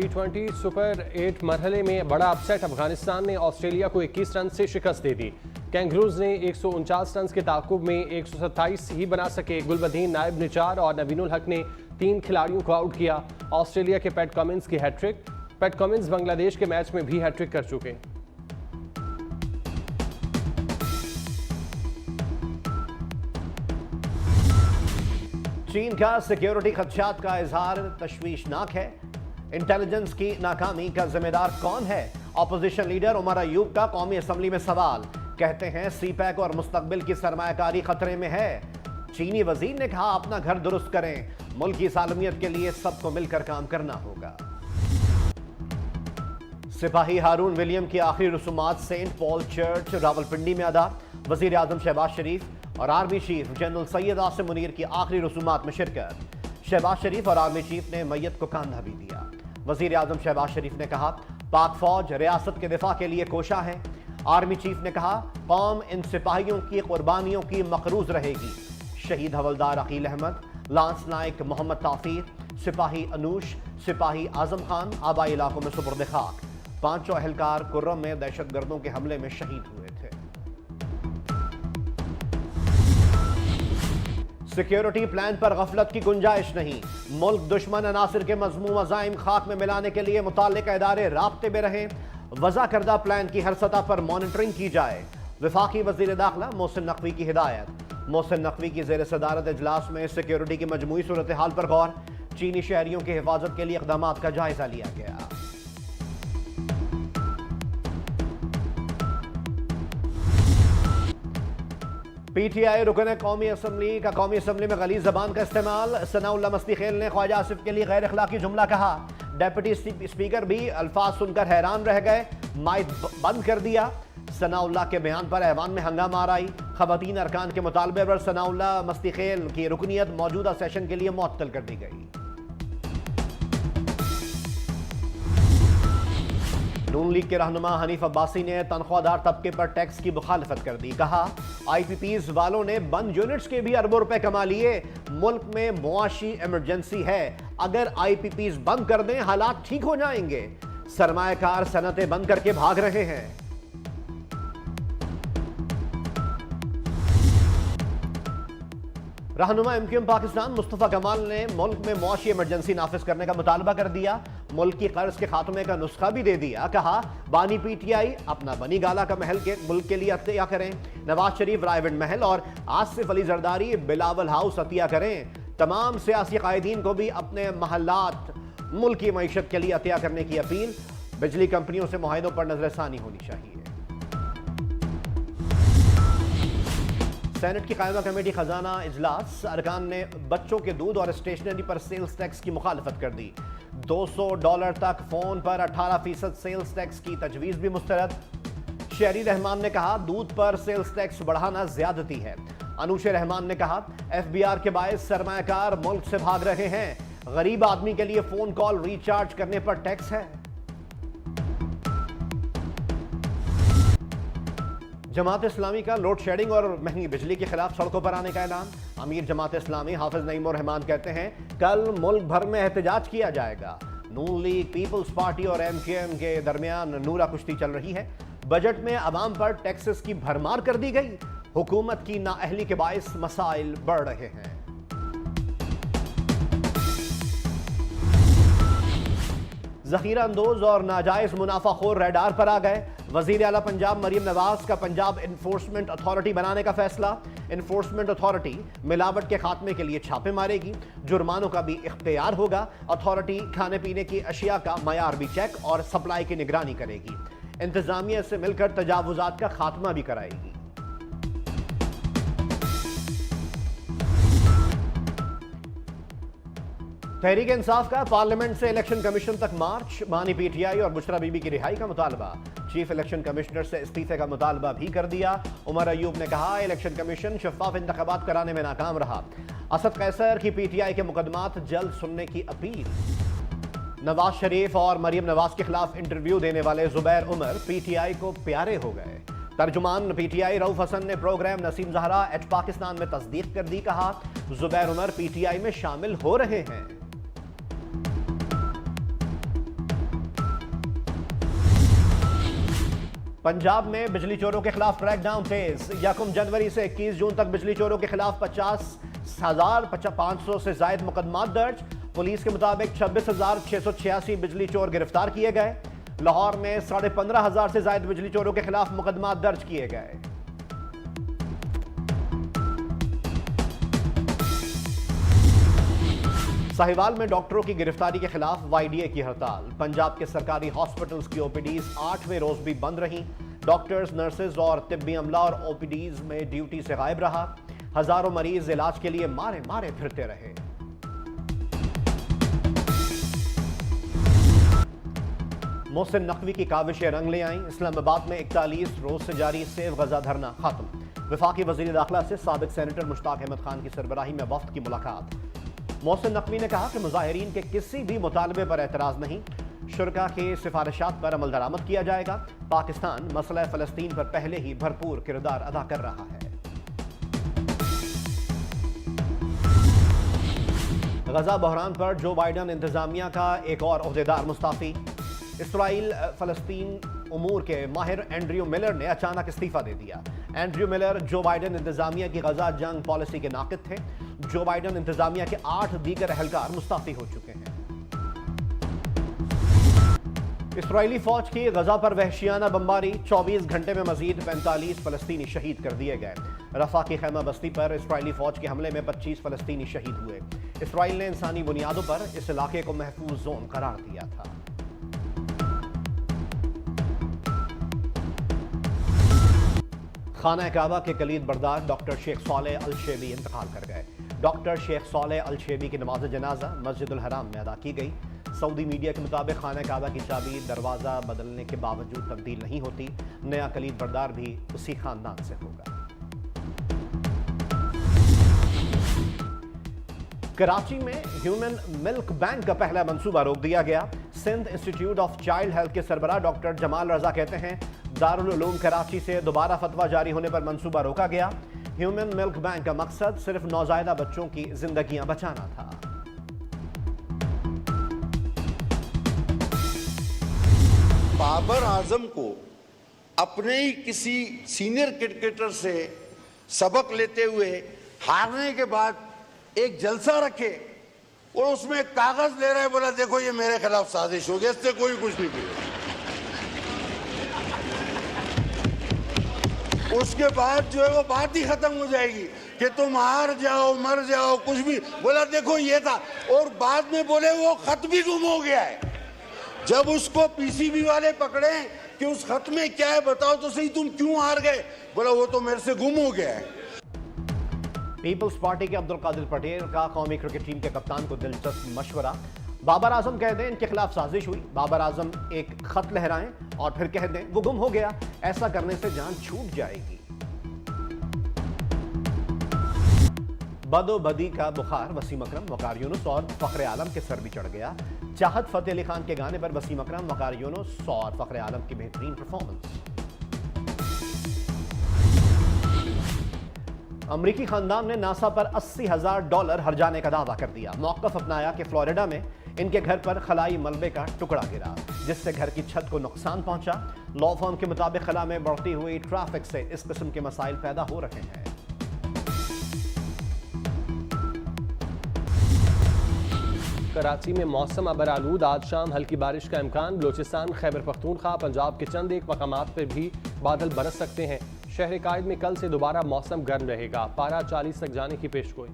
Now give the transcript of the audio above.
T20 super 8 मरहले में बड़ा अपसेट। अफगानिस्तान ने ऑस्ट्रेलिया को 21 रन से शिकस्त दे दी। कैंगरूज ने 149 रन के ताकुब में 127 ही बना सके। गुलबदीन, नायब निचार और नवीनुल हक ने 3 खिलाड़ियों को आउट किया। ऑस्ट्रेलिया के पैट कमिंस की हैट्रिक। पैट कमिंस बांग्लादेश के मैच में भी हैट्रिक कर चुके। चीन का सिक्योरिटी खदशात का इजहार तशवीशनाक है। इंटेलिजेंस की नाकामी का जिम्मेदार कौन है? अपोजिशन लीडर उमर अयूब का कौमी असम्बली में सवाल। कहते हैं सीपैक और मुस्तकबिल की सरमायाकारी खतरे में है। चीनी वजीर ने कहा अपना घर दुरुस्त करें, मुल्क की सालमियत के लिए सबको मिलकर काम करना होगा। सिपाही हारून विलियम की आखिरी रसूमात सेंट पॉल चर्च रावलपिंडी में अदा। वजीर आजम शहबाज शरीफ और army chief general Syed Asim Munir की आखिरी रसूमात में शिरकत। शहबाज शरीफ और आर्मी चीफ ने मैयत को कंधा भी दिया। वजीर आजम शहबाज शरीफ ने कहा पाक फौज रियासत के दिफा के लिए कोशा है। आर्मी चीफ ने कहा कौम इन सिपाहियों की कुर्बानियों की मकरूज रहेगी। शहीद हवलदार अकील अहमद, लांस नायक मोहम्मद ताफीर, सिपाही अनूश, सिपाही आजम खान आबाई इलाकों में सुपुर्द खाक। 5 अहलकार कुर्रम में दहशतगर्दों के हमले में शहीद हुए थे। सिक्योरिटी प्लान पर गफलत की गुंजाइश नहीं। मुल्क दुश्मन अनासिर के मजमूम अज़ाइम खाक में मिलाने के लिए मुताल्लिका इदारे राब्ते में रहें। वज़ा करदा प्लान की हर सतह पर मॉनिटरिंग की जाए। वफाकी वज़ीर दाखिला मोहसिन नकवी की हिदायत। मोहसिन नकवी की ज़ेर सदारत इजलास में सिक्योरिटी की मजमूई सूरत हाल पर गौर। चीनी शहरियों की हिफाजत के लिए इक़दामात का जायजा लिया गया। पीटीआई रुकन कौमी असम्बली में गलीज़ ज़बान का इस्तेमाल। सनाउल्लाह मस्तीखेल ने ख्वाजा आसिफ के लिए गैर अखलाकी जुमला कहा। डेप्यूटी स्पीकर भी अल्फाज सुनकर हैरान रह गए, माइक बंद कर दिया। सनाउल्लाह के बयान पर ऐवान में हंगामा आई। खवातीन अरकान के मुतालबे पर सनाउल्लाह मस्तीखेल की रुकनियत मौजूदा सेशन के लिए मुअत्तल कर दी गई। नून लीग के रहनुमा हनीफ अब्बासी ने तनख्वाहदार तबके पर टैक्स की मुखालफत कर दी। कहा आईपीपीज वालों ने बंद यूनिट्स के भी अरबों रुपए कमा लिए। मुल्क में मुआशी इमरजेंसी है, अगर आईपीपीज बंद कर दें हालात ठीक हो जाएंगे। सरमायाकार सनतें बंद करके भाग रहे हैं। रहनुमा एमक्यूएम पाकिस्तान मुस्तफा कमाल ने मुल्क में मुआशी इमरजेंसी नाफिज करने का मुतालबा कर दिया। मुल्क की कर्ज के खात्मे का नुस्खा भी दे दिया। कहा बानी पीटीआई अपना बनी गाला का महल के मुल्क के लिए अतिया करें। नवाज शरीफ रायविंड महल और आसिफ अली जरदारी बिलावल हाउस अतिया करें। तमाम सियासी कायदीन को भी अपने महल्लात मुल्क की मईशत के लिए अतिया करने की अपील। बिजली कंपनियों से मुआहिदों पर नजरसानी होनी चाहिए। सेनेट की कायमा कमेटी खजाना इजलास। अरकान ने बच्चों के दूध और स्टेशनरी पर सेल्स टैक्स की मुखालफत कर दी। $200 तक फोन पर 18% सेल्स टैक्स की तजवीज़ भी मुस्तरद। शहरी रहमान ने कहा दूध पर सेल्स टैक्स बढ़ाना ज्यादती है। अनूश रहमान ने कहा FBR के बायस सरमायाकार मुल्क से भाग रहे हैं। गरीब आदमी के लिए फोन कॉल रिचार्ज करने पर टैक्स है। जमात इस्लामी का लोड शेडिंग और महंगी बिजली के खिलाफ सड़कों पर आने का ऐलान। अमीर जमात इस्लामी हाफिज नईम उर रहमान कहते हैं कल मुल्क भर में एहतजाज किया जाएगा। नून लीग, पीपल्स पार्टी और MKM के दरमियान नूरा कुश्ती चल रही है। बजट में अवाम पर टैक्सेस की भरमार कर दी गई। हुकूमत की नाअहली के बायस मसाइल बढ़ रहे हैं। जखीरा अंदोज और नाजायज मुनाफाखोर रेडार पर आ गए। वजीर आला पंजाब मरीम नवाज का पंजाब इन्फोर्समेंट अथॉरिटी बनाने का फैसला। इन्फोर्समेंट अथॉरिटी मिलावट के खात्मे के लिए छापे मारेगी। जुर्मानों का भी इख्तियार होगा। अथॉरिटी खाने पीने की अशिया का मयार भी चेक और सप्लाई की निगरानी करेगी। इंतजामिया से मिलकर तजावुजात का खात्मा भी कराएगी। तहरीक इंसाफ का पार्लियामेंट से इलेक्शन कमीशन तक मार्च। बानी पीटीआई और बुशरा बीबी की रिहाई का मुतालबा। चीफ इलेक्शन कमिश्नर से इस्तीफे का मुतालबा भी कर दिया। उमर अयूब ने कहा इलेक्शन कमीशन शफाफ इंतखाबात कराने में नाकाम रहा। असद कैसर की पीटीआई के मुकदमात जल्द सुनने की अपील। नवाज शरीफ और मरीम नवाज के खिलाफ इंटरव्यू देने वाले जुबैर उमर पीटीआई को प्यारे हो गए। तर्जुमान पीटीआई रऊफ हसन ने प्रोग्राम नसीम जहरा एट पाकिस्तान में तस्दीक कर दी। कहा जुबैर उमर पीटीआई में शामिल हो रहे हैं। पंजाब में बिजली चोरों के खिलाफ क्रैकडाउन तेज। 1 जनवरी से 21 जून तक बिजली चोरों के खिलाफ 50,500 से ज्यादा मुकदमा दर्ज। पुलिस के मुताबिक 26,686 बिजली चोर गिरफ्तार किए गए। लाहौर में 15,500 से ज्यादा बिजली चोरों के खिलाफ मुकदमा दर्ज किए गए। साहिवाल में डॉक्टरों की गिरफ्तारी के खिलाफ वाईडीए की हड़ताल। पंजाब के सरकारी हॉस्पिटल्स की ओपीडीज 8वें रोज भी बंद रही। डॉक्टर्स, नर्सेज और तिब्बी अमला और ओपीडीज में ड्यूटी से गायब रहा। हजारों मरीज इलाज के लिए मारे मारे फिरते रहे। मोहसिन नकवी की काविशें रंग ले आईं। इस्लामाबाद में 41 रोज से जारी सेव गजा धरना खत्म। वफाकी वजीर दाखिला से साबिक सेनेटर मुश्ताक अहमद खान की सरबराही में वफ्द की मुलाकात। मोहसिन नकवी ने कहा कि मुजाहिरीन के किसी भी मुतालबे पर एतराज नहीं, शुरका की सिफारिशात पर अमल दरामद किया जाएगा। पाकिस्तान मसला फ़लस्तीन पर पहले ही भरपूर किरदार अदा कर रहा है। गजा बहरान पर जो बाइडन इंतजामिया का एक और ओहदेदार मुस्ताफी। इसराइल फ़लस्तीन उमूर के माहिर एंड्रयू मिलर ने अचानक इस्तीफा दे दिया। एंड्रयू मिलर जो बाइडन इंतजामिया की गजा जंग पॉलिसी के नाकिद थे। जो बाइडन इंतजामिया के 8 दीगर अहलकार मुस्ताफी हो चुके हैं। इसराइली फौज की गजा पर वहशियाना बमबारी। 24 घंटे में मजीद 45 फलस्तीनी शहीद कर दिए गए। रफा की खैमा बस्ती पर इसराइली फौज के हमले में 25 फलस्तीनी शहीद हुए। इसराइल ने इंसानी बुनियादों पर इस इलाके को महफूज जोन करार दिया था। खाना काबा के कलीद बरदार डॉक्टर शेख सालेह अल शेबी इंतकाल कर गए। डॉक्टर शेख सालेह अल शेबी की नमाज जनाजा मस्जिद उल हराम में अदा की गई। सऊदी मीडिया के मुताबिक खाना काबा की चाबी दरवाज़ा बदलने के बावजूद तब्दील नहीं होती। नया कलीद बरदार भी उसी खानदान से होगा। कराची में ह्यूमन मिल्क बैंक का पहला मंसूबा रोक दिया गया। Sindh institute of child health के सरबराह डॉक्टर जमाल रजा कहते हैं दारुल उलूम कराची से दोबारा फतवा जारी होने पर मंसूबा रोका गया। ह्यूमन मिल्क बैंक का मकसद सिर्फ नौजायदा बच्चों की जिंदगियां बचाना था। बाबर आजम को अपने ही किसी सीनियर क्रिकेटर से सबक लेते हुए हारने के बाद एक जलसा रखे और उसमें कागज ले रहा है, बोला देखो ये मेरे खिलाफ साजिश हो गई, इससे कोई कुछ नहीं किया। उसके बाद जो है वो बात ही खत्म हो जाएगी कि तुम हार जाओ मर जाओ कुछ भी, बोला देखो ये था, और बाद में बोले वो खत भी गुम हो गया है। जब उसको पीसीबी वाले पकड़े कि उस खत में क्या है बताओ तो सही, तुम क्यों हार गए, बोला वो तो मेरे से गुम हो गया है। पीपल्स पार्टी के अब्दुल कादिर पटेल का कौमी क्रिकेट टीम के कप्तान को दिलचस्प मशवरा। बाबर आजम कह दें इनके खिलाफ साजिश हुई, बाबर आजम एक खत लहराएं और फिर कह दें वो गुम हो गया, ऐसा करने से जान छूट जाएगी। बदोबदी का बुखार वसीम अकरम, वकार यूनुस और फखरे आलम के सर भी चढ़ गया। चाहत फतेह अली खान के गाने पर वसीम अकरम, वकार यूनुस और फखरे आलम की बेहतरीन परफॉर्मेंस। अमरीकी खानदान ने नासा पर $80,000 हर्जाने का दावा कर दिया। मौकफ अपनाया कि फ्लोरिडा में इनके घर पर खलाई मलबे का टुकड़ा गिरा जिससे घर की छत को नुकसान पहुंचा। लॉ फर्म के मुताबिक खला में बढ़ती हुई ट्रैफिक से इस किस्म के मसाइल पैदा हो रहे हैं। कराची में मौसम अबरालूद, आज शाम हल्की बारिश का इम्कान। बलूचिस्तान, खैबर पख्तूनख्वा, पंजाब के चंद एक मकामात पर भी बादल बरस सकते हैं। शहर कायद में कल से दोबारा मौसम गर्म रहेगा, पारा 40 तक जाने की पेशगोई।